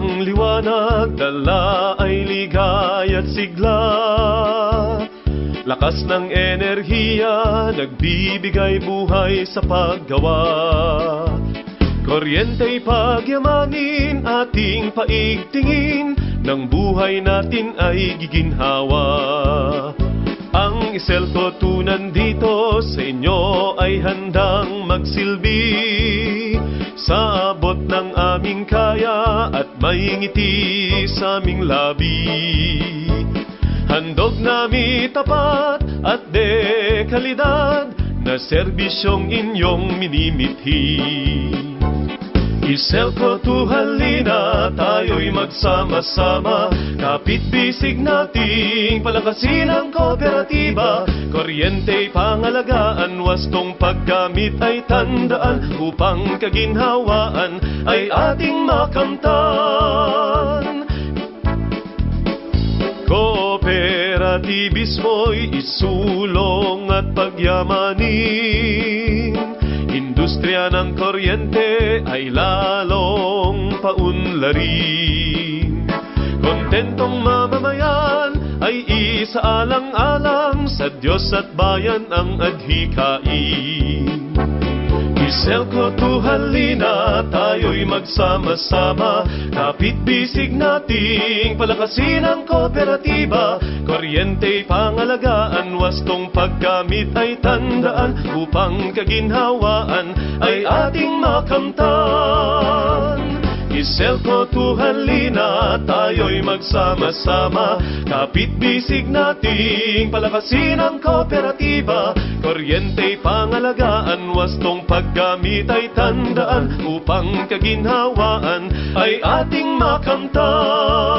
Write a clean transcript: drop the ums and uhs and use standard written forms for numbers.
ang liwanag, dala ay ligaya at sigla. Lakas ng enerhiya, nagbibigay buhay sa paggawa. Kuryenteng pagyamanin, ating paigtingin, ng buhay natin ay giginhawa. Ang Iselco 2 nandito sa inyo ay handang magsilbi, sa abot ng aming kaya at may ngiti sa aming labi. Handog nami tapat at dekalidad na serbisyong inyong minimithi. Iselco 2 halina, tayo'y magsama-sama, kapit-bisig nating palakasin ang kooperatiba. Kuryenteng pangalagaan, wastong paggamit ay tandaan, upang kaginhawaan ay ating makamtan. Kooperatibismo'y isulong at pagyamanin, industriya ng kuryente ay lalong paunlarin. Kontentong mamamayan ay isaalang-alang, sa Diyos at bayan ang adhikain. Iselco 2 halina, tayo'y magsama-sama, kapit-bisig nating palakasin ang kooperatiba. Kuryenteng pangalagaan, wastong paggamit ay tandaan, upang kaginhawaan ay ating makamtan. Iselco 2 halina, tayo'y magsama-sama, kapit-bisig nating palakasin ang kooperatiba. Kuryenteng pangalagaan, wastong paggamit ay tandaan, upang kaginhawaan ay ating makamtan.